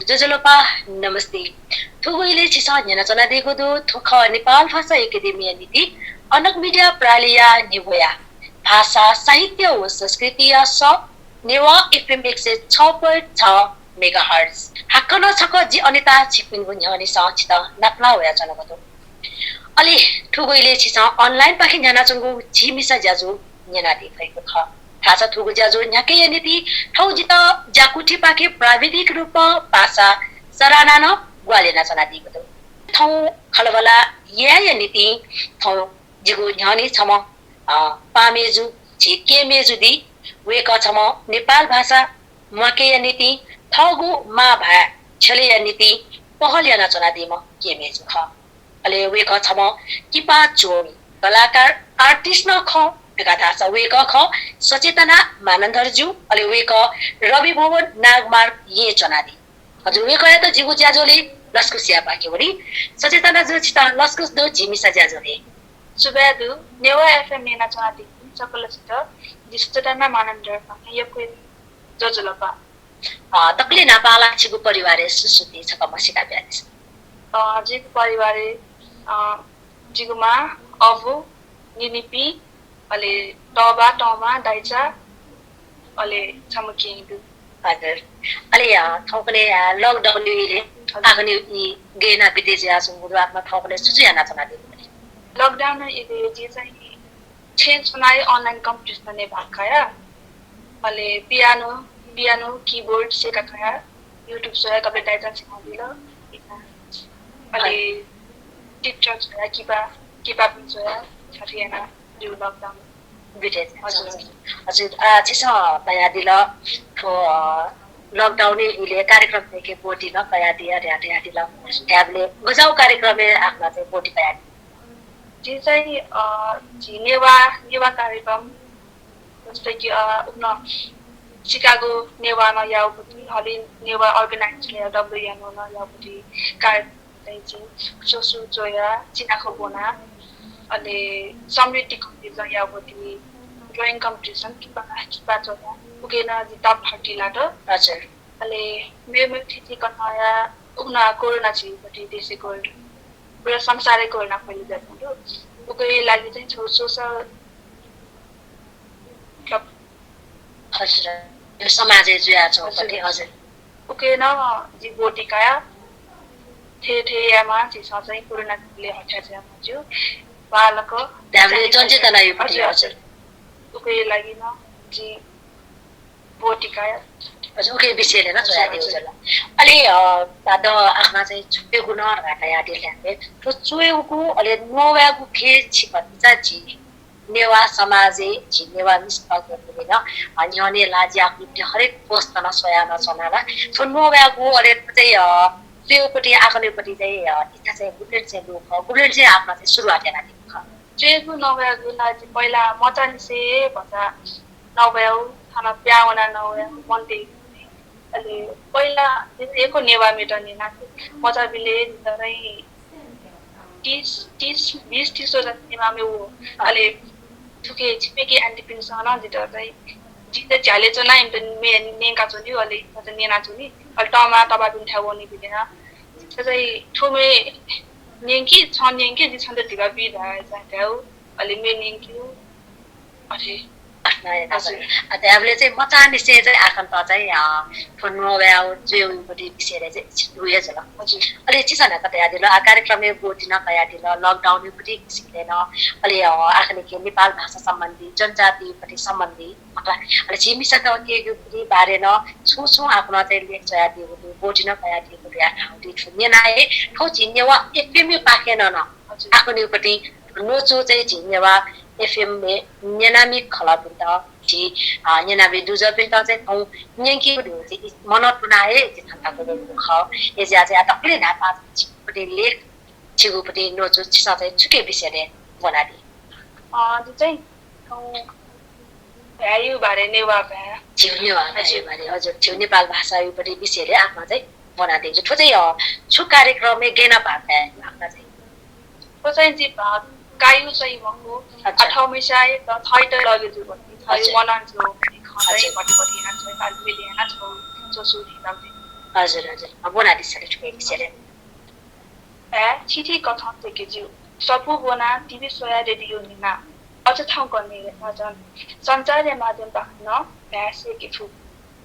जजलोपा नमस्ते थुगुइले छिसा न्याना चना दिएको दो थुख नेपाल भाषा एकाडेमी नीति अनक मिडिया प्रालिया निवया भाषा साहित्य व संस्कृति स नेवा एफएम 106.6 मेगाहर्ट्ज हाकन छक जी अनिता छिपिङ गुन्यनि सचित नक्ला होया चनको दो अलि थुगुइले छिसा अनलाइन पाखि न्याना चंगु झी मिसा ज्याजु न्याना दिएको ख थासा थुगु ज्याजु न्याके नीति ठौ जित जाकुठी पाके प्राविधिक रूप भाषा सराहना न ग्वालेना चना दिएको दो ठौ खलबला या नीति ठौ जिगु न्यानी छम पामेजु झिके मेजुदी वेक छम नेपाल भाषा मके नीति ठगु मा भा छले नीति पहल चना दिम के मेजु ख अले वेक छम किपा चोमी कलाकार आर्टिस्ट न ख एकाधा छ वेक ख सचेतना मानन्धर ज्यू अले वेक रवि भवन नागमार्ग ये चना दि हजुर वेक या त जिगु ज्याजोले लस्कु सिया पाके वरी सचेतना जो छिता लस्कु दो झिमिसा ज्याजोले सुबेदु नेवा एफएम मेना चना दि सकलसित सचेतना मानन्धर यको जजलपा तकले नापाला छिगु परिवार सुसुति छ कमसिका ब्यास जिगु परिवार जिगुमा अबु निनिपी अले टमा दाइचा अले छमकिङदु हजुर अले ठौकले लकडाउन ले आगनी गेना विदेश आसुगु आफ्नो ठौकले सुसु याना चना दिनु लकडाउन इले जे चाहिँ चेन्ज बनाए अनलाइन कम्पिटिसन ने भाग खाया अले पियानो कीबोर्ड सिका खाया युट्युब सोया कबे दाइचा सिकाउदिलो अले टिकटक सोया किपा पनि सोया छरियाना जो लकडाउन बिटेज हजुर छिसा तया दिल ठो लकडाउन इले कार्यक्रम देखे बोटी न कया दिया र्याटे दिल ट्याबले गजाउ कार्यक्रम आफ्ना चाहिँ बोटी कया जे चाहिँ नेवा कार्यक्रम जस्तै कि उन शिकागो नेवामा याउपति हलि नेवा अर्गनाइजले डब्ल्युएनओ न याउपति कार्यक्रम चाहिँ सोसु जोया चिनाखो बोना अले समृद्धि कम्पिटिसन याउपति ड्राइङ कम्पिटिसन किपा जोया उकेना जिताब हट्टी लाटो हजुर अले मेरो थिति कन्या उना कोरोना छिपति देशे कोरोना पुरा संसारै कोरोना फैलि जान्छ उकै लागि चाहिँ सोशल हजुर यो समाज जुया छ पति हजुर उके न जी बोटिकाया थे चाहिँ सधैँ कोरोनाले हट्या छ मजु बालको हामीले चञ्चेतना यो पति हजुर उके लागि न जी बोटिकाया हजुर उके विषयले न जोया दिउ जला अलि दाद आफ्ना चाहिँ छुपे गुण घाटा या दिले तो चुएको अलि नोवागु खे छिपति जी नेवा समाजे नेवा मिस्पक होइन अन्यने लाजी आफ्नो हरेक पोस्ट न सोयामा सोनाला सो नोवागु अलि चाहिँ त्योपटि आकनेपटि चाहिँ इच्छा चाहिँ बुलेट चाहिँ आफ्ना चाहिँ सुरुवात हेर्न दिन्छ चेगु नोवागु लाजी पहिला मचानिसे भसा नोवाउ थाना प्याउना नोवाउ मन्ते अलि पहिला एको नेवा मेटने नाथे मचाबिले दरै 20 नेवा मे हो अलि थुके छिपेकी एन्टिपिन सना जिता चाहिँ जिता झ्याले चना इन्टन मे नेका चोली अलि त नेना चोली अल टमा तबा दिन थाउ नि बिना चाहिँ ठुमे नेकी छ नेकी जि छन्द दिगा बिदा जाथ्याउ अलि मे नेकी अझै हामीले चाहिँ मचाने से चाहिँ आकन्त चाहिँ फोन मोबाइल जोपट्टि विषयले चाहिँ उयो छ ल अलि चिसन कतै आदिल कार्यक्रम बोटिन कया दिल लकडाउन पटि सिक्दैन अलि आखने के नेपाल भाषा सम्बन्धी जनजातिपटि सम्बन्धी अलि झिमिसा त के बारे न छु आफ्नो चाहिँ लेख्या दिएको बोटिन कया दिएको आठाउटी छुन्यनाए ठौ झिन्नेवा एफएम पाकेन न आखनेपटि नोचो चाहिँ झिन्नेवा एफएम में न्यानामी खला पिन्ता जी न्यानामी दुजा पिन्ता चाहिँ औ न्याकी चाहिँ मनत बनाए चाहिँ थान्ताको ख एजा चाहिँ तकले नापा पटि लेख छिगुपटि नोचो छिसा चाहिँ छुके विषयले बनादि चाहिँ भ्यायु बारे नेवा भ्या छिउनेवा बारे हजुर छिउ नेपाल भाषा युपटि विषयले आफ्ना चाहिँ बनादि जो चाहिँ छु कार्यक्रम में गेना भाग आफ्ना चाहिँ तो चाहिँ जी भाग कायु चाहिँ मको 8 मिसाए त थाइटर लगे जु भन्ने थाइ मनान्छु खाइ पटि पटि हान्छ कालबिले हान्छ सोसुरी लाउँदै हजुर हजुर बोना दिसले ठुकै दिसले चिठी कथन देखेछु सपु बोना टिभी सोया रेडियो निना अझ ठाउँ गर्ने नजन सञ्चार माध्यम पाख्न भ्यासेकी छु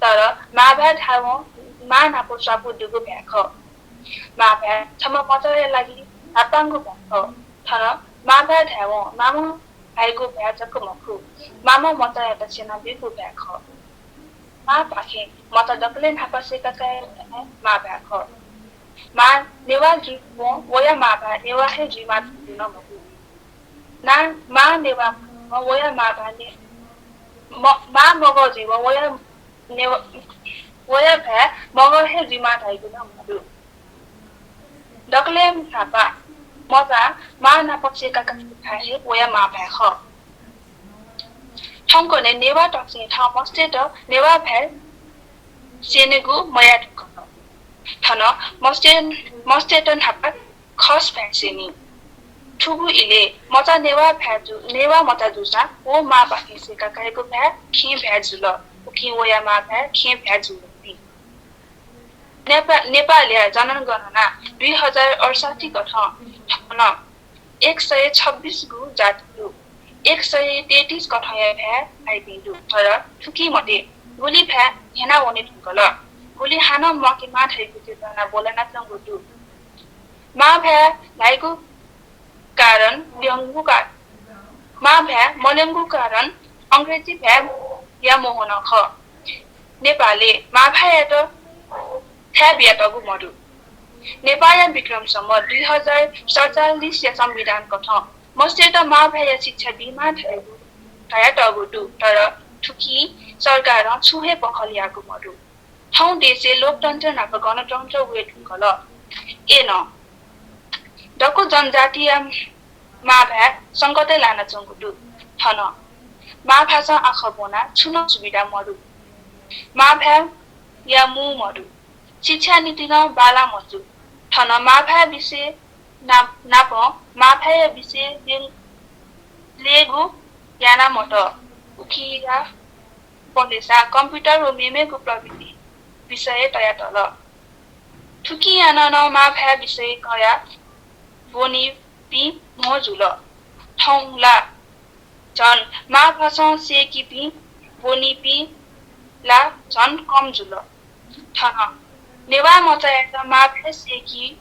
तर माभ्या ठाउँ मा नापो सपु दुगो भ्याख माभ्या छम मचरे लागि हापाङ्गो भ्याख थर माभ्या ठाउँ मामु भाइको भ्या जक्क मखु मामु मचरे त सेना बिगो भ्याख मा पाखे मत डक्ले नापसेका काय मा भ्याख मा नेवा जी वया मा भा नेवा हे जी मा दिन मगु ना मा नेवा वया मा भा ने मा मगो जी वया नेवा वया भा मगो हे जी मा धाइ दिन मगु डक्ले नापा मजा मा नापसेका काय हे वया मा भा ख ठंको ने नेवा टक्से ठा मस्ते त नेवा भा सेनेगु मया थन मस्टेटन हापत खस भ्याक्सिनी ठुगु इले मचा नेवा भ्याजु नेवा मचा जुसा ओ मा बाकी सेका कहेको भ्या खे भ्याजुल उकि ओया मा भ्या खे भ्याजु नेपाली जनगणना 2068 गठ थन 126 गु जातिहरु 133 कठया भ्या आइदिनु तर ठुकी मते गोली भ्या हेना ओने ठुकल गोली हान मके मा थैको चेतना बोलना चंगुटु मा भ्या लाइको कारण व्यंगु का मा भ्या मलेंगु कारण अंग्रेजी भ्या या मोहन ख नेपाली मा भ्या त थ्या बियाटगु मरु नेपाल विक्रम सम्म 2047 या संविधान कथ मस्ते त मा भ्या शिक्षा बिमा थैगु थया टगुटु तर ठुकी सरकार छुहे पखलियाको मरु ठाउँ देशे लोकतन्त्र नाप गणतन्त्र वे ढुङ्गल एन डको जनजातीय माभा संकटै लान चंगुटु थन माभाषा आख बोना छुन सुविधा मरु माभा या मु मरु शिक्षा नीति न बाला मजु थन माभा विषय नाप माभा या विषय लेगु याना मट उखिया पलेसा कम्प्युटर व मेमेको प्रविधि विषय तया तल ठुकी आनन मा भ्या विषय कया बोनी पि मोजुल ठौला जन मा भाषा से कि पि बोनी पि ला जन कम जुल ठन नेवा मचाया मा भ्या से कि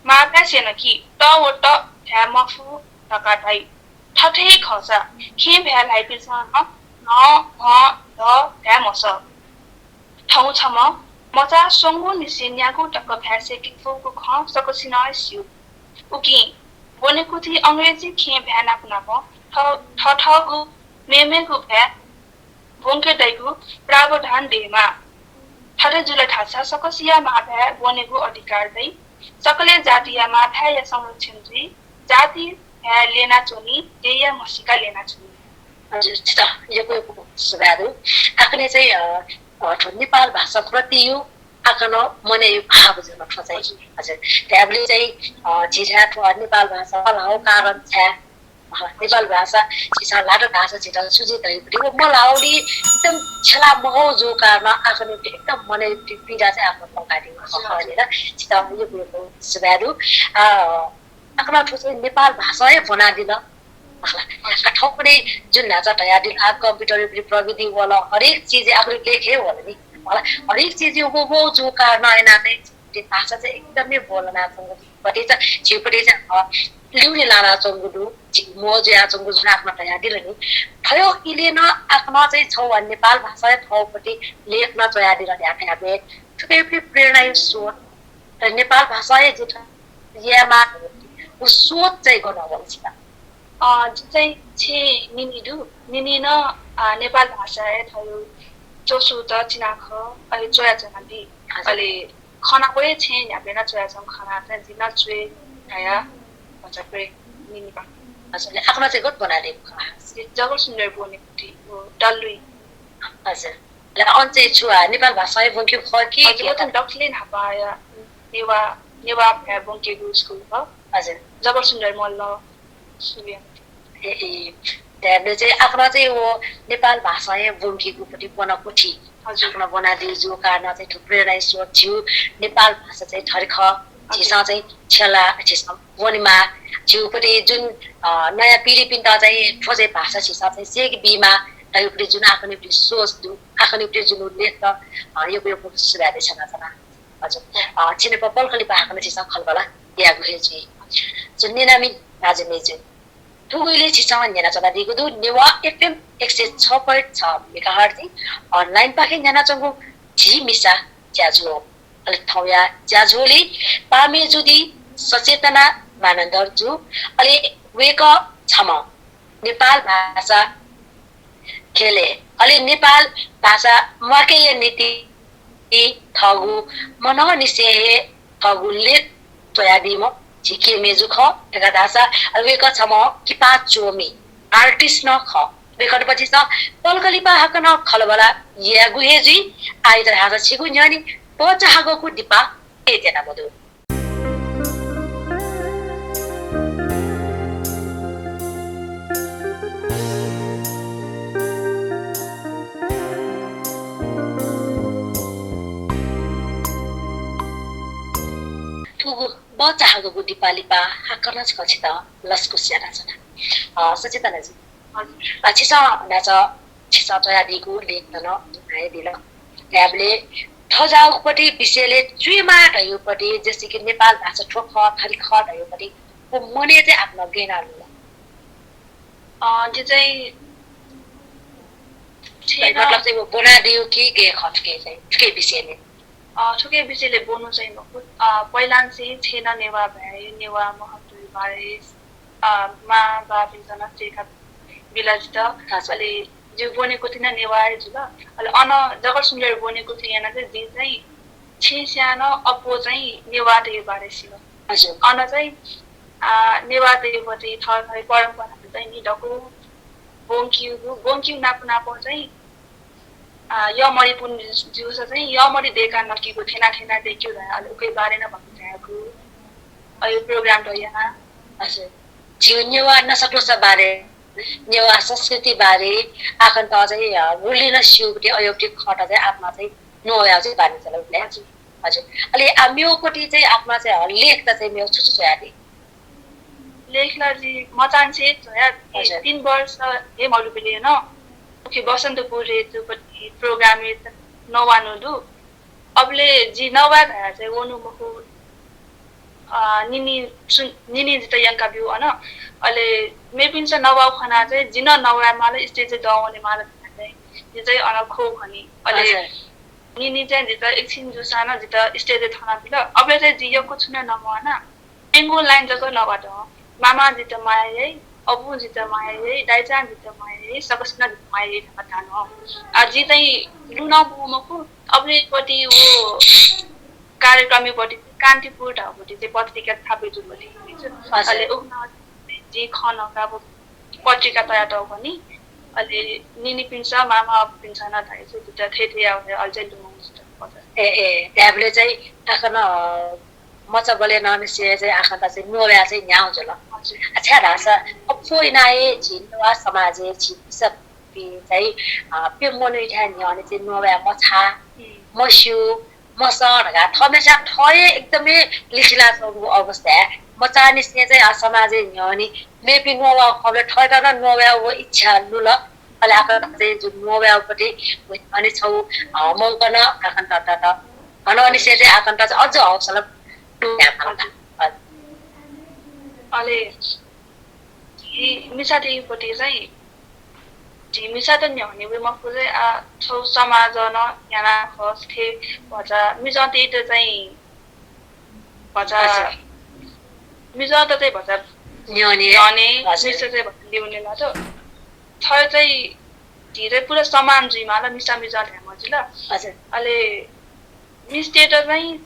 मा भ्या सेन कि त व त भ्या मफु तकाटाई ठठे खसा खे भ्या लाइपिसन न ध भ्या मस ठाउँ छम मचा सोंगु निसिन्यागु टक्क भ्यासे किफुको ख सकसिना सिउ उकि बोनेको थि अंग्रेजी खे भ्या नाप ठठगु मेमेगु भ्या बोंके दैगु प्रावधान देमा ठरे जुले ठासा सकसिया मा भ्या बोनेगु अधिकार दै सकले जातिया मा भ्या या संरक्षण जी जाति भ्या लेना चोनी देया मसिका लेना चोनी हजुर त यो सुबादु आखने चाहिँ नेपाल भाषा प्रति यो आकन मने यो भाव जन खचाइ हजुर त्याबले चाहिँ झिझा नेपाल भाषा लाउ कारण छ नेपाल भाषा छिसा लाडो भाषा छिटा सुजित हैपति वो मलाउली एकदम छला महो जो कारण आकन एकदम मने पीडा चाहिँ आफ्नो पकादि भनेर छिटा यो सुबादु आकन चाहिँ नेपाल भाषा बना दिन ठोकने जुन नाचा तयारी कंप्यूटर प्रविधि वाला हरेक चीज आखिर लेखे हो नि मलाई हरेक चीज वो जो कारण आएनाले भाषा चाहिँ एकदमै बोल्न चाहिँ पटे चाहिँ छिपटे चाहिँ लिउने लाना चंगुडु मोज या चंगु जुन आफ्नो तयारी नि भयो इले न आफ्नो चाहिँ छौ नेपाल भाषा ठाउँपट्टि लेख्न तयारी रहने आफै थुकै प्रेरणा यो सोच नेपाल भाषा जुन यामा उ सोच चाहिँ गर्न भन्छ चाहिँ छे निनिदु निनिन नेपाल भाषा थयो चोसु त चिनाख अहिले चोया चनादि अहिले खाना कोही छे याबेना चोया छम खाना चाहिँ दिन चुए थाया भन्छ निनिपा हजुरले आफ्नो चाहिँ गत बनाले जगल सुन्दर बोनेको थियो डल्लुई हजुर ल अञ्चे छुआ नेपाल भाषा बोक्यो खकी हजुर त डक्टले नपाया नेवा भ्या बोकेको स्कुल हो हजुर जगल सुन्दर मल्ल सुबिया त्याबले चाहिँ आफ्नो चाहिँ वो नेपाल भाषा बोकेको पटि बनाएको थिए आफ्नो बनादियो जो कारण चाहिँ थुप्रै नै स्रोत छु नेपाल भाषा चाहिँ ठरिख झिसा चाहिँ छेला झिसा वनिमा छुपटी जुन नयाँ पिढी पिन्ता चाहिँ ठोजे भाषा छिसा चाहिँ सेक बिमा तयुपटी जुन आफ्नो निम्ति सोच दु आफ्नो निम्ति जुन उल्लेख यो यो सुधार्दै छ नजना हजुर छिने पपल खली पाखन छिसा खलबला या गुहेजी जुन नेनामी राजमेजु ठुगुइले छिसा नेना चला दिगु दु नेवा एफएम 106.6 मेगाहर्ज अनलाइन पाखे नेना चंगु झी मिसा ज्याजु अले थौया ज्याजुले पामे जुदी सचेतना मानन्धर जु अले वेक छम नेपाल भाषा खेले अले नेपाल भाषा मकेय नीति थगु मनह निसे थगुले तयादिम झिके मेजु ख एका भाषा वेक छम किपा चोमी आर्टिस्ट न ख बेकट पछि स तलकलिपा हकन खलबला या गुहेजी आइतर हाजा छिगु न्यानी पचाहागोको दिपा एतेना बदु तुगु बचाहागोको दिपा लिपा हाकन छछिता लस्कु स्याना छना सचेतना जी हजुर छिसा नाच छिसा तयादिको लेख्न आए दिल ट्याबले ठजाउपट्टि विषयले चुइमा ढयुपट्टि जस्तै कि नेपाल भाषा ठोख थरी ख ढयुपट्टि को मने चाहिँ आफ्नो गेनालु त्यो चाहिँ मतलब चाहिँ वो बना दियो कि गे खटके चाहिँ के विषयले ठुके विषयले बोल्नु चाहिँ म पहिला चाहिँ छेना नेवा भए नेवा महत्व बारे मा बाबिजना चेका बिलाजित अलि जो बनेको थिएन नेवा जुल अलि अन जगर सुन्दर बनेको थियो यहाँ चाहिँ जे चाहिँ छेस्यान अपो चाहिँ नेवा देव बारे सिलो हजुर अन चाहिँ नेवा देवपति थर परम्परा चाहिँ नि डको बोङक्यु नापु नापो चाहिँ यो मरिपुन जुस चाहिँ यो मरि देखा नकीको थेना थेना देखियो अलि उकै बारे न भन्नु चाहेको यो प्रोग्राम त यहाँ हजुर जिउ नेवा नसक्लोस बारे नेवा संस्कृति बारे आखन त चाहिँ रुलिन सिउटी अयोटी खटा चाहिँ आत्मा चाहिँ नोया चाहिँ बारे चलाउले हजुर हजुर अलि म्योकोटी चाहिँ आत्मा चाहिँ लेख त चाहिँ मेरो छुछु यादि लेखला जी मचान छे छोया 3 वर्ष हे मरुपिले न ओके बसन्तपुर रे जुपति प्रोग्राम रे नवानुदु अबले जी नवा भए चाहिँ ओनु मको निनी जित यंका बिउ अन अले मेपिन्छ नवा खना चाहिँ जिन नवा माले स्टेज दउने माले चाहिँ यो चाहिँ अनखो खनी अले निनी चाहिँ जित एकछिन जुसाना जित स्टेज थाना बिल अबले चाहिँ जियोको छुन नमना एंगो लाइन जको नबाट मामा जित माये अबु जित माये दाइजान जित माये सबसना जित माये थानो अझै चाहिँ लुना बुमको अबले पटी वो कार्यक्रमी पटी कान्तिपुर ढापटी चाहिँ पत्रिका थापे जुपटी अले उक्न जी खनका पत्रिका तयार त पनि अले निनी पिन्छ मामा पिन्छ न थाहे चाहिँ जुटा थेथे आउने अझै दुमौँ ए ट्याबले चाहिँ आखन मचा बले नमिसे चाहिँ आखन त चाहिँ नोया चाहिँ न्याउ जल अच्छा रासा अपोइनाए जिनवा समाजे छिसप चाहिँ पेमोनु इठा न्याउने चाहिँ नोया मछा मस्यु मसडगा थमेसा थए एकदमै लिखिला अवस्था मचानिस्ने चाहिँ समाजे न्याउने मेपि नोवा खबले ठयटा न नोया वो इच्छा लुल अलाका चाहिँ जुन नोयापट्टि अनि छौ मौकन आकन्त त अनि चाहिँ आकन्त चाहिँ अझ हौसला अले मिसा देवीपट्टि चाहिँ झी मिसा त न्याउने वे मफु चाहिँ छौ समाज न यहाँ खस थे भजा मिसा त्यही त चाहिँ भजा मिसा त चाहिँ भजा न्याउने मिसा चाहिँ भजा ल्याउने ल त छ चाहिँ धेरै पुरा समान जुइमा ल मिसा मिसा ध्यान मजिल अले मिस्टे त चाहिँ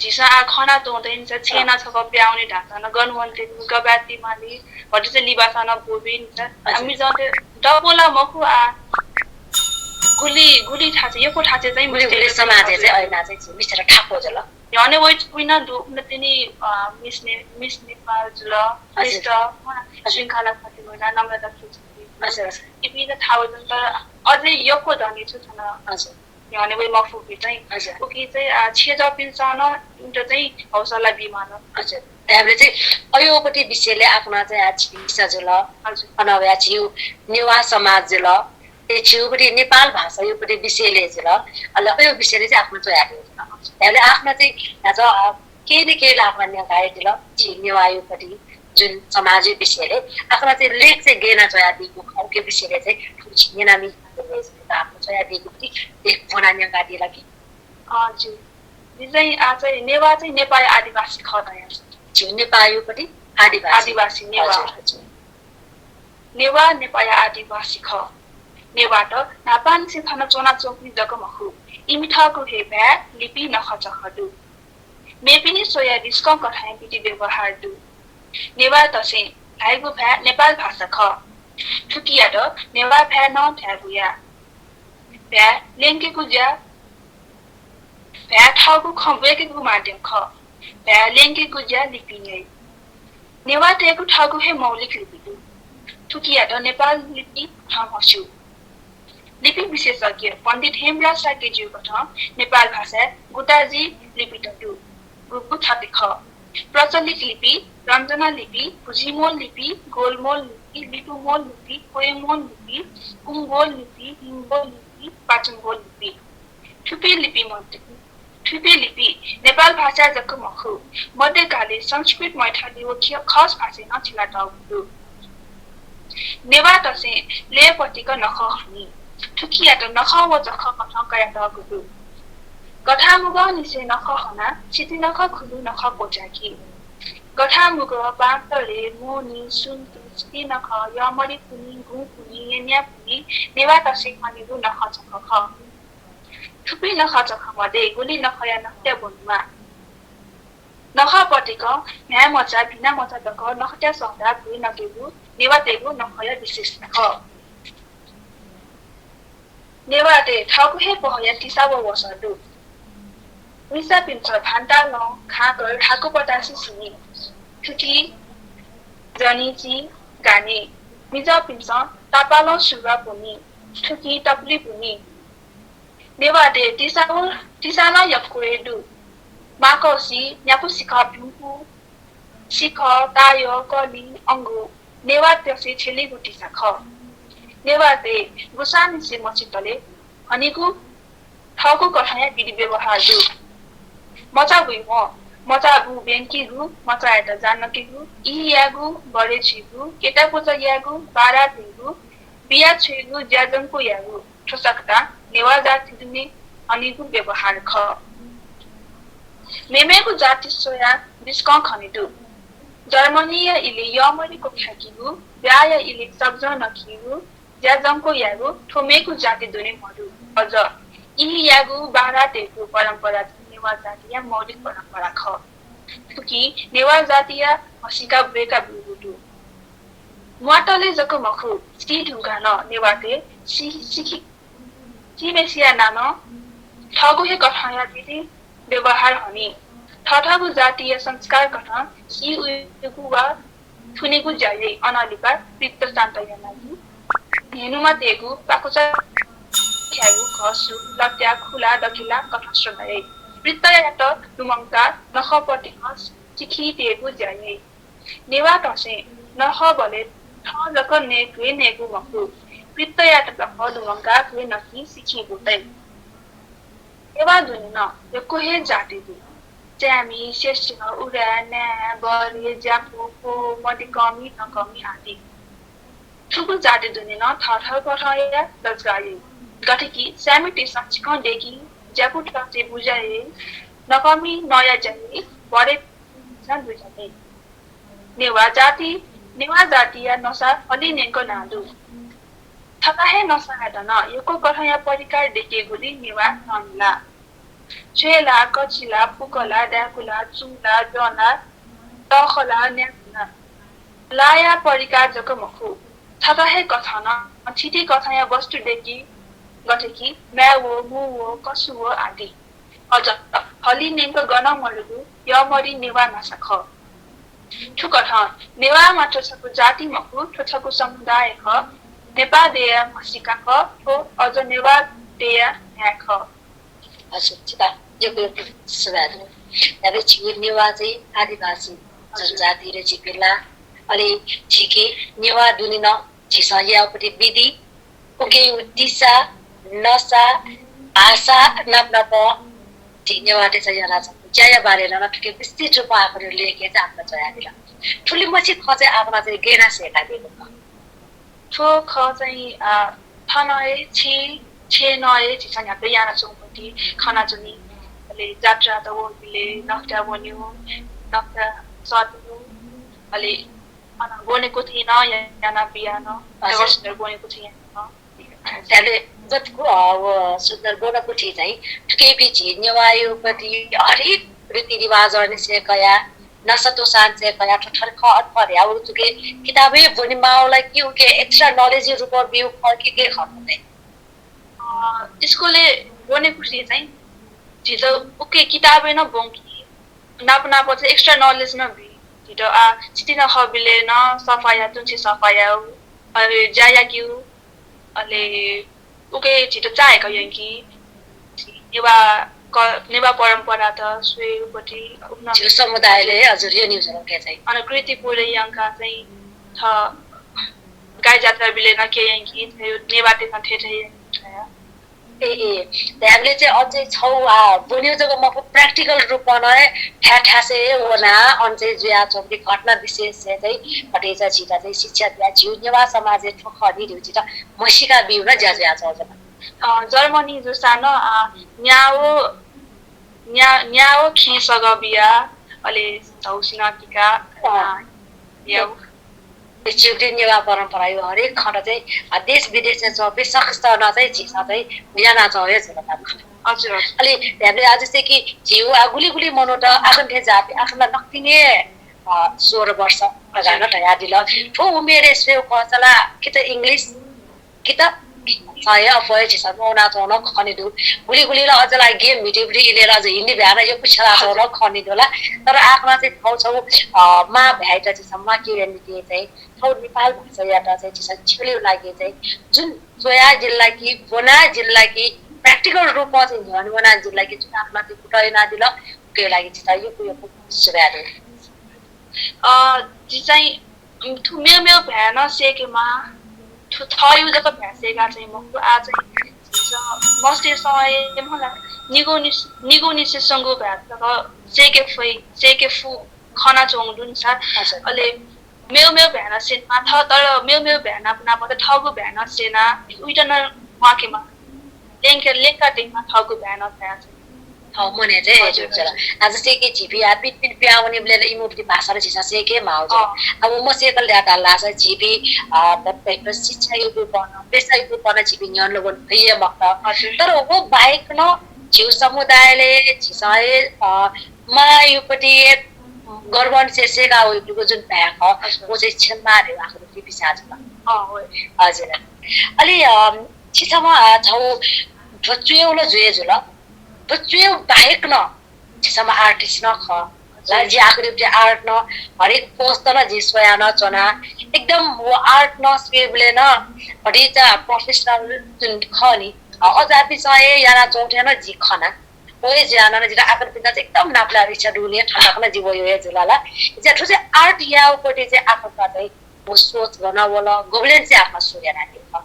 झिसा खना तोदैन छ छेना छ ब्याउने ढाका न गनवन्ते गबाती माली भटि चाहिँ लिबासा न बोबिन छ हामी जते डबोला मखु गुली थाचे यो को थाचे चाहिँ मिस्टे समाजे चाहिँ अहिले चाहिँ मिस्टर ठाको जल याने वइ कुइना दु नतिनी मिस्ने पाजुल मिस्ट श्रृंखला खति मोना नम्रता छु हजुर इपि त थाउ त अझै योको धनी छु छन हजुर याने वे मफुकी चाहिँ हजुर ओके चाहिँ छेजा पिन्सान इन्ट चाहिँ हौसला बिमान हजुर त्यहाँले चाहिँ अयोपट्टि विषयले आफ्ना चाहिँ झी मिसा जुल हजुर अनव्या छिउ नेवा समाज जुल त्यो छिउपट्टि नेपाल भाषा योपट्टि विषयले जुल अल यो विषयले चाहिँ आफ्नो चाहिँ आएको त्यहाँले आफ्ना चाहिँ आज केही न केही आफ्ना न्याय दिल झी नेवा योपट्टि जुन समाजिक विषयले आफ्ना चाहिँ लेख चाहिँ गेना चया दिएको खाउके विषयले चाहिँ छिनेनामी आफ्नो चया दिएको पनि लेख बनाउने गाडी लागि हजुर चाहिँ आज नेवा चाहिँ नेपाली आदिवासी खतया छिउ नेपालपट्टि आदिवासी नेवा नेवा नेपाली आदिवासी ख नेवाट नापान से थन चोना चौकी जगमखु इमिठाको हे भ्या लिपि नखच खडु मेपिनी सोया डिस्कम कठाय पिटी व्यवहार दु नेवा तसे लाइगु भ्या नेपाल भाषा ख ठुकिया द नेवा भ्या न थ्यागुया भ्या लेङ्केको ज्या भ्या ठाउको खम्बेकेको माध्यम ख भ्या लेङ्केको ज्या लिपि नै नेवा तेको ठाउको हे मौलिक लिपि दु ठुकिया द नेपाल लिपि ठामहसु लिपि विशेषज्ञ पण्डित हेमराज साकेज्यूबाट नेपाल भाषा गुटाजी लिपि टु गुपु छाते ख प्रचलित लिपि रञ्जना लिपि भुजिमोल लिपि गोलमोल लिपि लिपुमोल लिपि कोयमोल लिपि कुङ्गोल लिपि हिङ्गोल लिपि पाचनगोल लिपि ठुपे लिपि मध्ये ठुपे लिपि नेपाल भाषा जको मखु मध्यकालीन संस्कृत मैथली व खास भाषा नछिला टाउ नेवा तसे लेपतिक नख हनी ठुकिया त नख व जख कथा कया टागु गठा मुग निसे नख हना छिति नख खुलु नख कोचाकी गठा मुग बान्तले मोनी सुन छिति नख यमरी पुनी गु पुनी यन्या पुनी नेवा तसे खनि दु नख जख ख ठुपी नख जख मध्ये गुली नखया नख्या बनुमा नख पटेक न्याय मचा बिना मचा दक नखट्या सौदा भुइ नगेगु नेवा तेगु नखया विशेष ख नेवा ते ठाकु हे पहया तिसा व वसडु मिसा पिन्छ भान्ता ल खाकर ठाकु पटासी सिनी ठुकी जनीची गाने मिजा पिन्छ तापालो सुगा पुनी ठुकी टपली पुनी नेवा ते तिसाना यक्कुएडु माकोसी न्यापु सिका पिम्पु सिख तायो कली अंगु नेवा त्यसै छेली गुटी सख नेवा ते गुसान से मचितले अनेको ठाउको कठाया विधि व्यवहार दु मचा गुइ म मचा गु बेंकी गु मचा एटा जानकी गु इ यागु बडे छिगु केटा पोचा यागु बारा थिगु बिया छिगु ज्याजनको यागु ठसकता नेवा जाति दिने अनेको व्यवहार ख मेमेको जाति सोया बिस्कं खनिदु जर्मनीय इले यमरीको ख्याकिगु ब्याय इले सब्ज नखिगु ज्याजमको यागु ठोमेको जाति दुने मधु अझ यी यागु बारा तेको परम्परा नेवा जातीय मौलिक परम्परा ख कि नेवा जातीय हसिका बेका बुगुटु मुआटले जको मखु सी ढुगान नेवाते सिखि चिमेसिया नाम ठगु हे कठाया दिदी व्यवहार हनी ठठगु जातीय संस्कार कथा सी उगु वा थुनेगु जाय अनालिका पित्त शान्तया लागि हेनुमा तेगु पाकुचा ख्यागु खसु लट्या खुला दखिला कथाश्रय वृत्तयात दुमंका नखपति खस चिखी तेगु जाय नेवा तसे नख बले ठ जक ने क्वे नेगु मखु वृत्तयात दख दुमंका क्वे नखि सिखी गुतै नेवा दुनिन यको हे जाति दु च्यामी शेष्य उडा ना बरे ज्यापो को मदिकमी नकमी आदि ठुकु जाति दुनिन थर पठाया दजगाए गठकी स्यामिटी सचिकन देखि ज्यापुट से बुझाए नकमी नया जाए बडे सन बुझाए नेवा जातीय नसा अलि नेको नादु थकाहे नसा हदन यको कठया परिकार देखे गुली नेवा नमिला छेला कचिला पुकला डाकुला चुला जना तखला न्याकुला लाया परिकार जको मखु थकाहे कथन छिटी कथया वस्तु देखि गठकी म्यावो मुवो कसुवो आदि अझ हली नेको गन मलुगु यमरी नेवा नसख ठुकठ नेवा मात्र छको जाति मखु ठुछको समुदाय ख नेपाल देया मसिका ख हो अझ नेवा देया न्या ख हजुर चिता यो सुधार अब झिउ नेवा चाहिँ आदिवासी जनजाति र झिपिला अनि झिके नेवा दुनिन झिसयापट्टि विधि ओके दिशा नसा भाषा नप्नप झिनेवाटे चाहिँ यहाँ छ ज्याया बारे न ठिकै विस्तृत रूपमा आफूले लेखे चाहिँ आफ्नो जयादिला ठुली मछि ख चाहिँ आफ्ना चाहिँ गेना सेका दिएको ठो ख चाहिँ थनए छि छे नए छिसन यहाँ याना चौपटी खाना जुनी अले जात्रा त वले नक्टा बन्यो नक्टा सट्यो अले अन बनेको थिएन याना बिहान सुन्दर बनेको थिएन त्यसले जतिको सुन्दर बनेको थिए चाहिँ ठुकै झिनेवायोपट्टि हरेक रीतिरिवाज गर्ने सेकया नसतो सान्छे कया ठठर ख अथर या उचुके किताबे बनि माउलाई के एक्स्ट्रा नलेज रूपमा बिउ के खर्दै स्कुलले बनेको थिए चाहिँ छिटो ओके किताबे न बङ्की नाप चाहिँ एक्स्ट्रा नलेज न बि छिटो छिटिन खबिले न सफाया तुन्छे सफाया अरे जाया क्यू अले ओके छिटो चाहेको यङ्की नेवा परम्परा त स्वेपट्टि झिउ समुदायले हजुर यो न्युज के चाहिँ अनि कृति पुरै यङ्का चाहिँ थ गाई जात्रा बिले न के यङ्की नेवा त्यसमा ठेठे हामीले चाहिँ अझै छौ बोल्यो जब म प्र्याक्टिकल रूपमा नै ठ्यासे वना अझै जुया चौकी घटना विशेष चाहिँ घटेछ छिटा चाहिँ शिक्षा दिया झिउ नेवा समाज ठोखनी दिउ छिटा मसिका बिउ न ज्या छ जर्मनी जो सानो न्याओ खेसग बिया अले झौसिनाटिका चिउटी नेवा परम्परा यो हरेक खण्ड चाहिँ देश विदेशमा छ विशेषतः चाहिँ झिसा चाहिँ बिहान छ हजुर अलि हामीले आज चाहिँ कि झिउ गुली गुली मनोट आफन्थे जाति आफूलाई नक्तिने 16 वर्ष अगाडि ढयादिल ठो उमेर स्वे कसला कि त इंग्लिश कि त छय अफय झिसा मौना चौन खनिदु गुली गुली र अझलाई गेम मिटिब्री इलेर अझ हिन्दी भ्यान यो पुछला चौन खनिदुला तर आफमा चाहिँ छौ छौ मा भ्याइटा चाहिँ सम्म क्युरियोसिटी चाहिँ छौ नेपाल भाषा याटा चाहिँ झिसा छिले लागि चाहिँ जुन जोया जिल्ला कि बोना जिल्ला कि प्र्याक्टिकल रूपमा चाहिँ झनवना जिल्ला कि जुन आफमा चाहिँ कुटै नदिल के लागि चाहिँ यो सुधार चाहिँ थुमे मे भ्यान सेकेमा थयु जक भ्यासेका चाहिँ म आज मस्ते समय मलाई निगो निसेसँग भ्यास सेके फु खना चोङदुन छ अले मेउ भ्यान सेना थ तर मेउ भ्यान अपना पत ठगु भ्यान सेना उइटन वाकेमा लेखा टेकमा ठगु भ्यान भ्यास मने चाहिँ आज चाहिँ के झिपी पिट पिट प्याउने बेला इमोटी भाषा र झिसा चाहिँ के माउ अब म सेकल डाटा लासा झिपी दत्तै शिक्षा युग बन पेशा युग बन झिपी न्यन लोगन भइए मक्ता तर वो बाइक न झिउ समुदायले झिसाए मा युपटी गर्वन सेसेगा उइको जुन भ्याक वो चाहिँ क्षमा रे आखिर पिसाजमा हजुर अलि छिसामा छौ ढोचुएउलो जुए जुल बच्चे बाहेक न जसमा आर्टिस्ट न ख लाजी आकृति आर्ट न हरेक पोस्ट न जिसया न चना एकदम वो आर्ट न स्केबले न हरेचा प्रोफेसनल जुन खनी अजापि सय याना चौथे न जी खना ओए जाना न जिरा आकृति चाहिँ एकदम नाप्ला रिचा डुने ठण्डाकन जीव यो जुलाला ज्याठो चाहिँ आर्ट याउपटे चाहिँ आफूका चाहिँ वो सोच गर्न वला गोबलेन चाहिँ आफमा सूर्य राखेको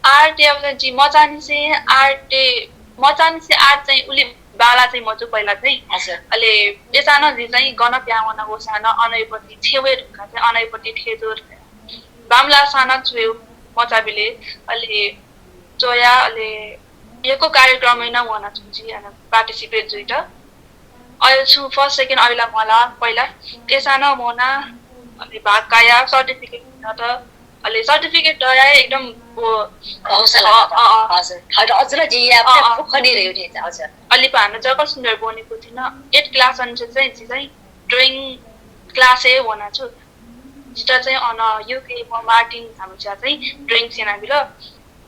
आर्ट याउ जी मचानी चाहिँ आर्ट चाहिँ उले बाला चाहिँ मजु पहिला चाहिँ अले बेसानो जी चाहिँ गन प्याउन होसान अनैपट्टि छेवे ढुका चाहिँ अनैपट्टि ठेजोर बामला साना छुयो मचाबिले अले जोया अले यको कार्यक्रम हैन वना छुजी अनि पार्टिसिपेट जुइट अयो छु फर्स्ट सेकेन्ड अइला मला पहिला बेसानो मोना अनि भाग काया सर्टिफिकेट त अले सर्टिफिकेट दया एकदम वो हौसला हजुर हैन अझले जी या खनि रह्यो नि हजुर अलि पान जब सुन्दर बनेको थिन 8 क्लास अनि चाहिँ ड्राइङ क्लास ए वना छु जिटा चाहिँ अन युके म मार्टिन हाम्रो चाहिँ ड्राइङ सेना बिल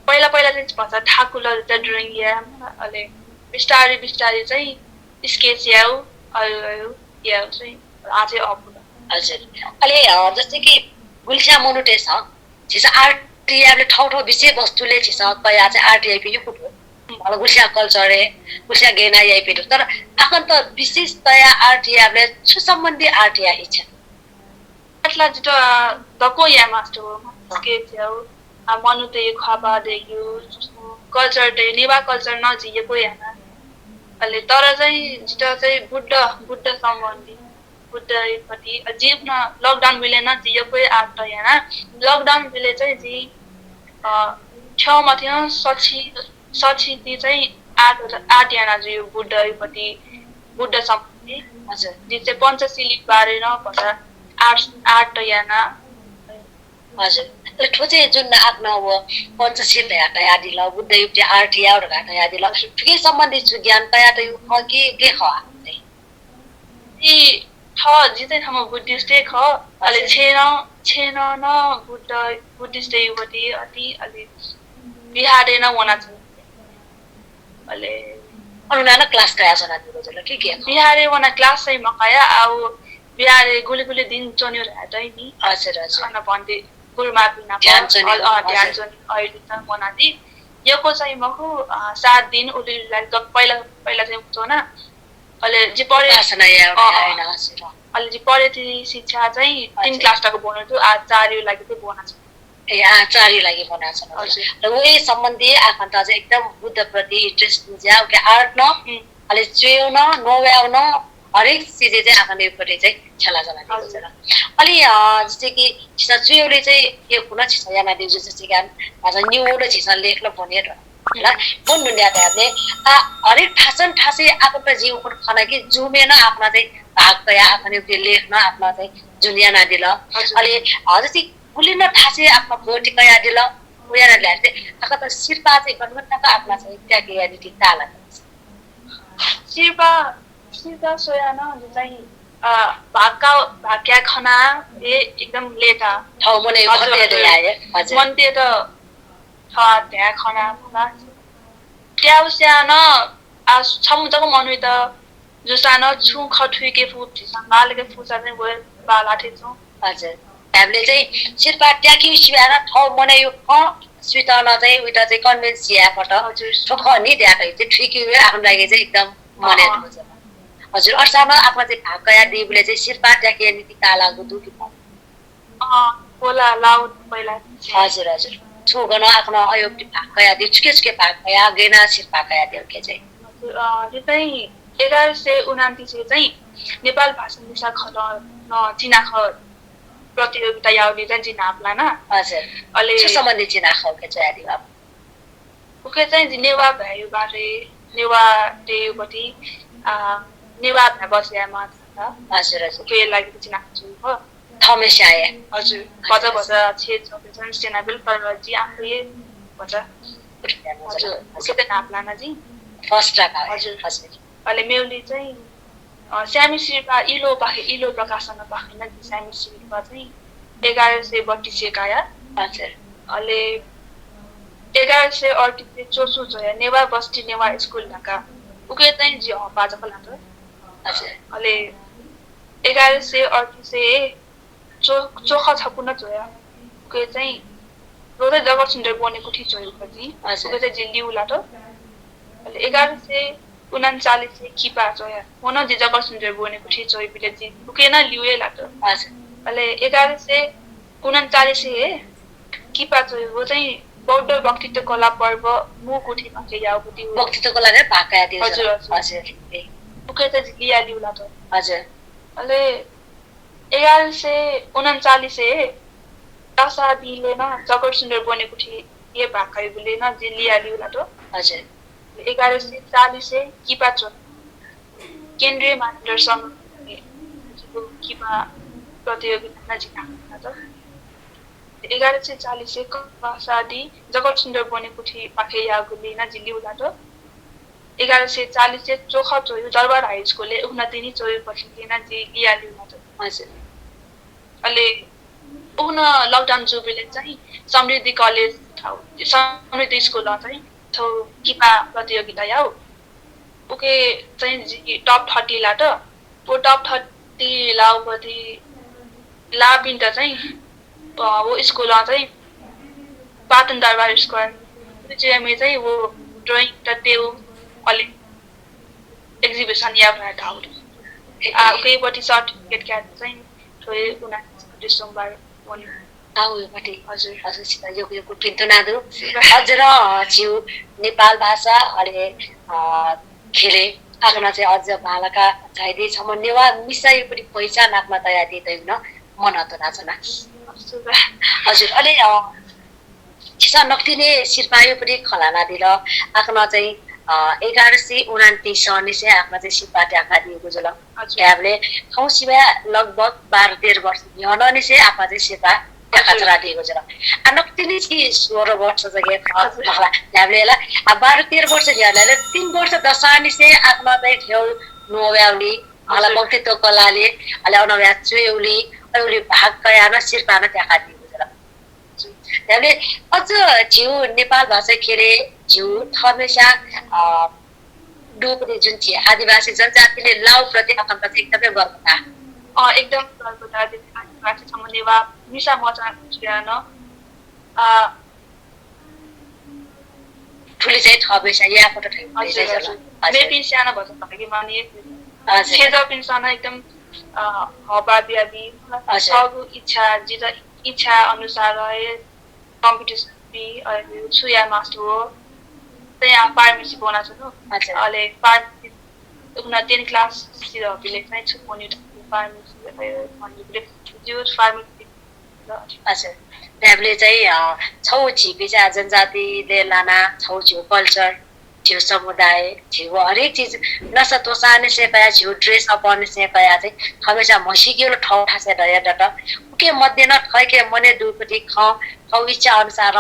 पहिला चाहिँ भन्छ ठाकुर त ड्राइङ या अले बिस्तारै चाहिँ स्केच याउ अयो या चाहिँ आजै अप हजुर अले जस्तै कि गुल्छा मोनुटेस छ छिसा आर्ट याले ठाउँ विषय वस्तुले छिसा कया चाहिँ आर्ट यापि यो कुटो गुसिया कल्चर है गुसिया गेना यही पेटो तर आकन त विशेषतया आर्टियाले छु सम्बन्धी आर्टिया इच्छा atla jito dako ya master ke chau manu te khaba de yu culture de newa culture na ji ko ya na ale tara chai jito chai buddha sambandhi buddha pati ajib na lockdown mile na ji ko art ya na lockdown mile chai ji chau ma thina sachi ti chai art ya na ji buddha pati buddha sambandhi हजुर ji chai panchashili bare na bhata art yana हजुर ठोचे जुन आफ्नो अब पञ्चशील हेर्दा आदि ल बुद्ध युक्ति आर्टिया हेर्दा आदि ल ठिकै सम्बन्धित छु ज्ञान तया त यो के ख इ थ जिते थमा बुद्धिस्ट ख अले छेन न बुद्धिस्ट युवती अले बिहारे न वना छ अले अनुना क्लास कया जना दिलो के बिहारे वना क्लास चाहिँ मकाया आउ बिहारे गुली दिन चन्यो रहदै नि हजुर हजुर खाना भन्थे गुरुमा बिना ध्यान चनि अहिले त मनादि योको चाहिँ मको 7 दिन उलीलाई पहिला चाहिँ हुन्छ न अहिले जे पढे आसना हैन हजुर अहिले जे पढे ती शिक्षा चाहिँ 3 क्लास तक बोल्नु थियो आचार्य लागि चाहिँ बोल्न छ ए आचार्य लागि बना छ र उही सम्बन्धी आफन्त चाहिँ एकदम बुद्ध प्रति इन्ट्रेस्ट ज्याउ के आर्ट न अहिले चेउन नोव्याउन हरेक चीज चाहिँ आफ्नो एउटै चाहिँ छला जना दिन्छ र अलि जस्तै कि छिसा चुयोले चाहिँ यो कुन छिसा याना दिउ जस्तै कि आज न्यूले छिसा लेख्न भने र ल बोन दुनिया त हेर्ने हरेक ठासे आफ्नो त जीव को खाना कि जुमेन आफ्नो चाहिँ भाग तया आफ्नो एउटै लेख्न आफ्नो चाहिँ जुनिया नदिल अलि जस्तै गुलिन ठासे आफ्नो भोटी कया दिल उयाना ल्याथे आका त शिरपा चाहिँ गणगणका आफ्नो चाहिँ त्याग यादिति ताला शिरपा सोयाना जो चाहिँ भाग्या खना एकदम लेटा ठाउँ मने भते आए हजुर मन्ते त त्या खना भला त्याउस्या न छमुजको मनु त जुसान छु खठुई के फुट संगाल के फुसा चाहिँ गए बाला थिचौ हजुर हामीले चाहिँ शिरपा ट्याकी सिवार ठाउँ मने यो स्वीटना चाहिँ उता चाहिँ कन्भेन्स यापट हजुर ठोख नि द्याकै चाहिँ ठिकै आफ्नो लागि चाहिँ एकदम मने हुन्छ हजुर अर्सामा आफ्नो चाहिँ भाकया देवले चाहिँ शिरपा ट्याकी नीति काला गुदु कि बोला लाउ पहिला हजुर हजुर छुगन आफ्नो अयोग्य भाकया दे छुके भाकया गेना शिरपा कया देव के चाहिँ यो चाहिँ 1129 चाहिँ नेपाल भाषा निशा खल न चिना ख प्रतियोगिता याउने चाहिँ जिनाप्ला न हजुर अले सम्बन्धी चिना ख के चाहिँ आदि बाबु उके चाहिँ नेवा भयो बारे नेवा देवटी नेवा बस्यामा छ हजुर हजुर के लागि चिना छु हो थमेस्या आए हजुर बजा छे चाहिँ स्टेनाबल परजी आफै बजा हजुर के त नाप्ला न जी फर्स्ट राका हजुर हजुर अहिले मेउली चाहिँ स्यामी शिल्पा इलो प्रकाशन पाखिन स्यामी शिल्पा चाहिँ 1132 काया हजुर अहिले 1138 चोसु छ नेवा बस्ती नेवा स्कुल ढाका उके चाहिँ जी बाजाको लाटो हजुर अहिले 1138 चोखा छपुन जोया उके चाहिँ रोदै जगत सुन्दर बनेको थियो जोयो पछि उके चाहिँ जिल्ली लाटो अहिले 1139 किपा जोया मोन जे जगत सुन्दर बनेको थियो जोय बिले जी उके न लिउए लाटो हजुर अहिले 1139 किपा जोय वो चाहिँ बौद्ध व्यक्तित्व कला पर्व मुकुठी माके याउटी व्यक्तित्व कला रे भाका दियो हजुर हजुर उके चाहिँ लिया लिउ लाटो हजुर अहिले 1139 तासा दिले न जगत सुन्दर बनेको थियो ये भाकाइ बुले न जे लिया लिउ लाटो हजुर 1140 किपा चो केन्द्रीय मानदण्ड संघ किपा प्रतियोगिता जित्न त 1140 कसादी जगत सुन्दर बनेको थियो पाखे यागुले न जिल्ली उलाटो 1140 चोखा चोयो दरबार हाई स्कुलले उन्नतिनी चोयो पछि न जे लिया लिउ लाटो हजुर अहिले उन लकडाउन जुबिले चाहिँ समृद्धि कलेज समृद्धि स्कुल चाहिँ छौ किपा प्रतियोगिता याउ ओके चाहिँ टप 30 लाटो वो टप 30 लाउपछि लाबिन त चाहिँ वो स्कुल चाहिँ पाटन दरबार स्क्वायर चाहिँ वो drawing the teo ale exhibition या भएर ठाउँ केहीपट्टि सर्टिफिकेट क्याट चाहिँ थोरै 29 डिसेम्बर आउपट्टि हजुरसित यो पिन्तुनादु हजुर छिउ नेपाल भाषा अहिले खेले आफ्ना चाहिँ अझ बालका चाहिँदै छ म नेवा मिसा यो पनि पहिचान आफ्ना तयार दिँदैन मन त नाचना हजुर अलि छिसा नक्तिने सिरपायो पनि खलाना दिल आफ्ना चाहिँ 1129 सालले चाहिँ आफ्ना चाहिँ सिरपा ट्याका दिएको जल ट्याबले ठाउँ सिवा लगभग 12-13 वर्ष यहनने चाहिँ आफ्ना चाहिँ सिरपा ट्याका चला दिएको जल नक्तिने चाहिँ 16 वर्ष जगे खला ट्याबले ला 12-13 वर्ष यहनले 3 वर्ष दशानी चाहिँ आफ्ना चाहिँ ठेउ नोव्याउली मलाई वक्तित्व कलाले अलि अनव्या चुयौली अहिले भाग कयान सिरपा न ट्याका दिएको जल ट्याबले अझ झिउ नेपाल भाषा खेले झिउ हमेशा डोप्ने जुन चाहिँ आदिवासी जनजातिले लाउ प्रति आफन्त चाहिँ एकदमै गर्व था एकदम गर्व था आदिवासी समन्वयमा मिसा मचा छुयान ठुली चाहिँ हमेशा यहाँ फोटो ठेउ मेपी सानो भन्छ तपाईँ कि माने छेदा पिन्सन एकदम हबा बियाबी सबको इच्छा अनुसार कम्पिटिसन भी छुया मास्टर हो त्यहाँ फार्मेसी बनाएको छु न अहिले फार्मेसी उना 10 क्लास सिर भिलेज चाहिँ छु पनि फार्मेसी भन्ने जुट फार्मेसी अच्छा ट्याबले चाहिँ छौ छिपी चाहिँ जनजातिले लाना छौ छिउ कल्चर छिउ समुदाय छिउ हरेक चीज नसा तोसाने से कया छिउ ड्रेस अप गर्ने से कया चाहिँ हमेशा मसिकिलो ठाउँ ठासे दया डट के मध्य न खै के मने दुपटी खौ इच्छा अनुसार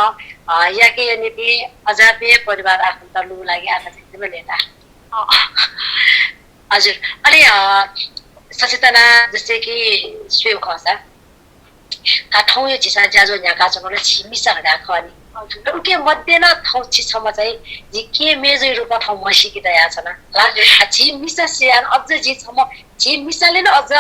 या के नीति अजाबे परिवार आफन्त लु लागि आफा चाहिँ एकदमै लेता हजुर अलि सचेतना जस्तै कि स्वेव खसा का ठाउँ यो छिसा ज्याजो यहाँ काचोले छिमिसा हडा खनी उके मध्य न ठाउँ छिसम्म चाहिँ जे के मेजर रूपमा ठाउँ मसिकी दया छ न छिमिसा सियान अझ जे सम्म छिमिसाले न अझ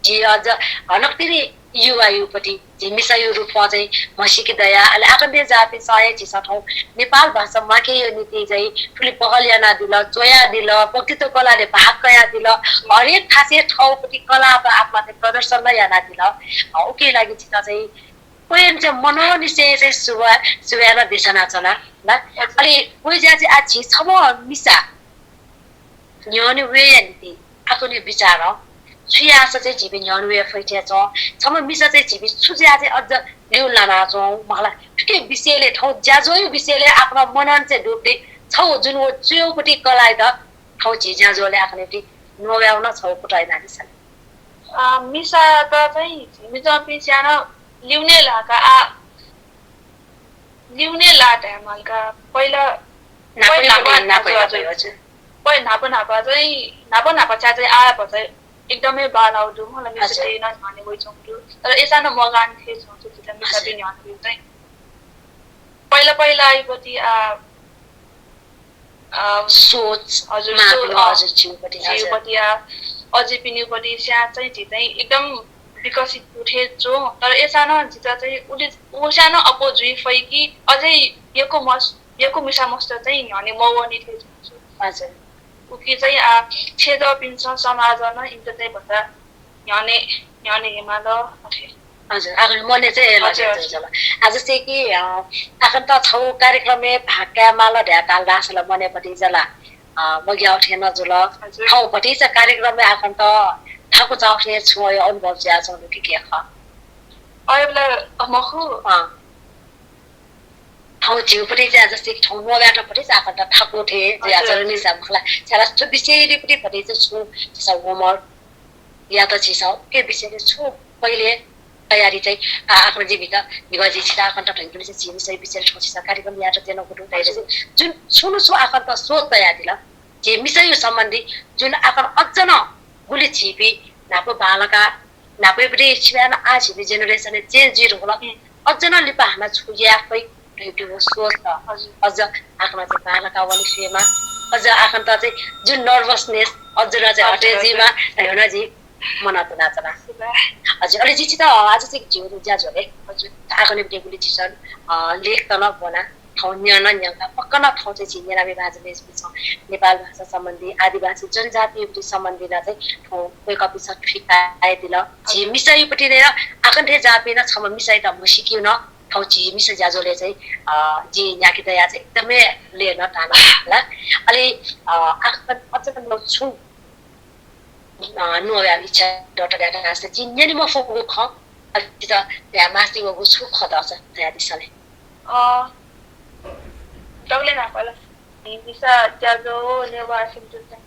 जे अझ हनक्तिरी युवा युपट्टि झिमिसा यो रूपमा चाहिँ मसिकी दया अहिले आकन्दे जाति सय छिसा ठाउँ नेपाल भाषामा के यो नीति चाहिँ ठुली पहल याना दिल जोया दिल वक्तित्व कलाले भाग कया दिल हरेक खासे ठाउँपट्टि कला आफ्ना चाहिँ प्रदर्शन याना दिल उके लागि छिसा चाहिँ कोही चाहिँ मनोनिश्चय चाहिँ सुव्यान देशना चला ल अनि कोही चाहिँ आ छिसम्म मिसा न्योनी वे नीति आकुने विचार सुयास चाहिँ झिबी न्याउनुवे फैटिया छम मिसा चाहिँ झिबी सुज्या चाहिँ अझ ल्याउ लाना छौँ मलाई ठुकै विषयले ठाउँ ज्याजोय विषयले आफ्नो मनन चाहिँ डुब्दै छौ जुन चुयोपट्टि कलाइ त ठाउँ झिज्याजोले आफ्नोपट्टि नोव्याउन छौ कुटाइ नानिसन मिसा त चाहिँ मिसा पिसाना लिउने लाटा मलका पहिला नापा चाहिँ आए चाहिँ एकदमै बाल आउँछु मलाई मिसाले नझाने गइछौँ तर यसानो मगान थिए छौँ त्यो मिसा पनि हान्नु चाहिँ पहिला आइपति सोच हजुर छिउपट्टि अझै पिनिपट्टि स्या चाहिँ एकदम विकसित उठे छौँ तर यसानो जिता चाहिँ ऊ सानो अपोजिट फैकी अझै यको मिसा मस्त चाहिँ हाने मौनी थिए हजुर उकी चाहिँ छेद पिन्छ समाज न इन्टर चाहिँ भन्दा याने हिमाल हजुर आगुन मने चाहिँ आज चाहिँ कि आखन त छौ कार्यक्रममे भाग्या माल ढ्याकाल दासला मनेपट्टि जला मग्या उठे नजुल ठाउँपट्टि चाहिँ कार्यक्रममे आखन त ठाको चाउठे छु अनुभव चाहिँ छ के ख अयबला मखु ठाउँ झिउपट्टि चाहिँ जस्तै ठाउँ नोबाटोपट्टि चाहिँ आफन्त ठाको उठे ज्याजर निसा मलाई छ्याला विषयपट्टि पट्टि चाहिँ छु छिसा होमवर्क या त छिसा के विषयले छु पहिले तयारी चाहिँ आफ्नो जीविका विभाजी छिसा आफन्त ठैकुले चाहिँ छिमिसै विषय छोसिसा कार्यक्रम या त तेनो गुटु चाहिँ जुन सुनु छु आफन्त सोच तयारी ल जे मिसय सम्बन्धी जुन आफन अझन गुली छिपी नापो बालका नापैपट्टि छियान आ छिपी जेनेरेसन चेन्ज जिरो होला अझन लिपा हाना छु याफै सोच अझ आफ्नो चाहिँ बालका वलिसेमा अझ आफ्नो त चाहिँ जुन नर्भसनेस अझ चाहिँ हटेजीमा हेर्न जी मनातो नाचना हजुर अलि जिछि त आज चाहिँ जिउ ज्याजोले हजुर आगोले बेगुली छिसन लेख त न बना ठाउँ न्याङका पक्कन ठाउँ चाहिँ झिनेरामी भाजले छ नेपाल भाषा सम्बन्धी आदिवासी जनजातियुपट्टि सम्बन्धीमा चाहिँ ठाउँ कोही कपी सर्टिफिकेट दिल झी मिसा युपट्टि नै आकण्ठे जापिन छम मिसाइ त म सिकिउन ठाउँ झी मिसा ज्याजोले चाहिँ जी यहाँकी दया चाहिँ एकदमै लिएन टाना होला अलि आकन अचम्म छु नुया इच्छा डट डाटा चाहिँ जिन्ने म फोको ख अलि त त्यहाँ माथि गएको छु खदा छ त्यहाँ दिसले डगले ना पहिला मिसा ज्याजो नेवा एफएम चाहिँ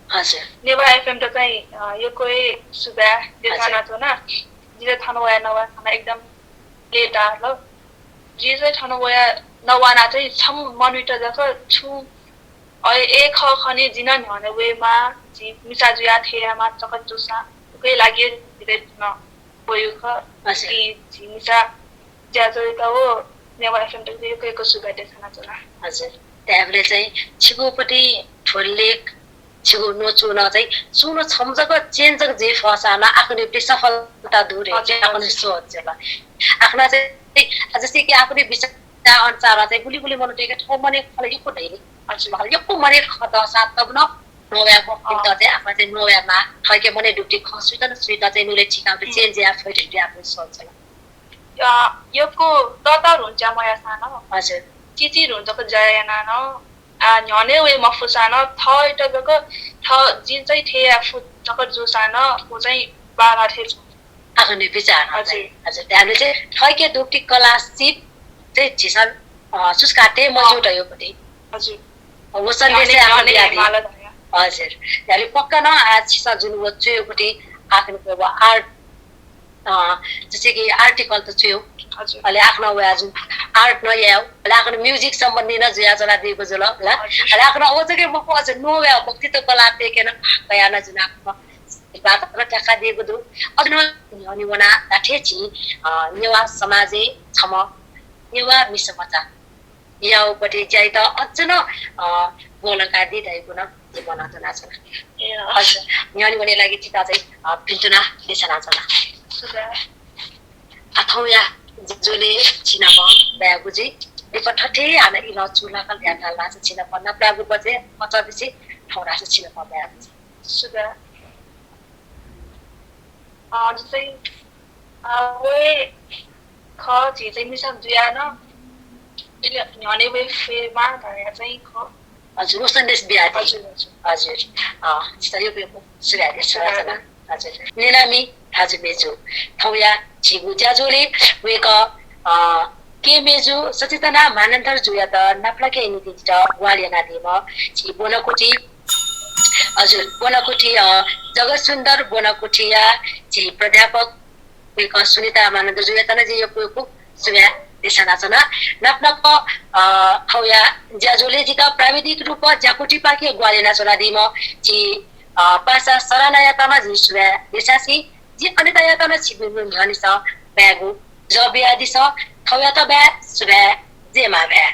हजुर नेवा एफएम त चाहिँ यो कोही सुबा देखाना छ न जिले थानोया नवा खाना एकदम लेट आ ल जिले थानोया नवाना चाहिँ छम मनिटर जको छु अय एक ख खने जिन न्हने वेमा जि मिसा जुया थेयामा चकन जुसा कोही लागि दिले न बोयु ख जि मिसा ज्याजो त हो नेवा एफएम त यो कोहीको सुबा देखाना छ न हजुर त्यहाँले चाहिँ छिगोपट्टि ठोल्लेक छिगो नचुन चाहिँ सुन छम्जको चेन्जक जे फसाना आफ्नो सफलता दूर है आफ्नो सोच ल आफ्ना चाहिँ जस्तै कि आफ्नो विचार अनुसार चाहिँ बुली बुली मनोटेको ठाउँ मने खले यो कुनै हजुर यो मने खत साथ तब न नोया बक्ति चाहिँ आफ्नो चाहिँ नोयामा ठैके मने डुटी खसुत न सुइता चाहिँ नुले छिकाउँदै चेन्ज या फेरि आफ्नो सोच ल योको दतर हुन्छ मया सानो हजुर चिची हुन्छ को जयना न न्याने वे मफुसान थ इटा गको थ जिन चाहिँ थे आफु चकर जुसान को चाहिँ बारा थे आफ्नो विचार हजुर त्यहाँले चाहिँ ठैके डुटी कला सिप चाहिँ छिसन सुस्काटे मजुट यो पनि हजुर वसनले चाहिँ आफ्नो हजुर त्यहाँले पक्का न आज छिसा जुन वचेपट्टि आफ्नो आर्ट जस्तै कि आर्टिकल त छु अहिले आफ्नो जुन आर्ट नयाउ अहिले आफ्नो म्युजिक सम्बन्धी न जुया जना दिएको जुल होला अहिले आफ्नो ओजके म पछ नो या भक्ति त कला देखेन कया न जुन आफ्नो बात टका दिएको दु अझ नि वना लाठेची नेवा समाजे छम नेवा मिसमचा याउपट्टि चाहिँ त अझ न बोलका दिइरहेको न जीवन जना छ हजुर न्यानी वने लागि चिता चाहिँ पिन्टुना देशना छ अथवा या जोले छिनाप ब्यागुजी दिपठठे आना इला चुला का ल्याटा ला छिनाप न ब्यागु बजे पचाबिसी ठौरा से छिनाप ब्यागुजी सुगा जस्तै वे ख चाहिँ मिसन जुया न इले न्याने वे फेमा गरे चाहिँ ख हजुर वसन्देश बिहा हजुर चिता यो बेको सुगा देश रचना हजुर नेनामी हजुर मेजु थौया छिगु ज्याजोले वेक के मेजु सचेतना मानन्धर जुया त नप्लाके निदिज वालियाना दिम छि बोनकोटी हजुर बोनकोटी जगत सुन्दर बोनकोटिया छि प्राध्यापक वेक सुनिता मानन्धर जुया त न जे यो को सुया देशना छ न नप्नक थौया ज्याजोले जिका प्राविधिक रूप ज्याकोटी पाके वालियाना चला दिम छि पासा सरना यातना जिसुया देशासी जी अनिता यातना छिबिनु न्यानिस ब्यागु जबे आदि छ थौया त ब्या सुबे जेमा ब्या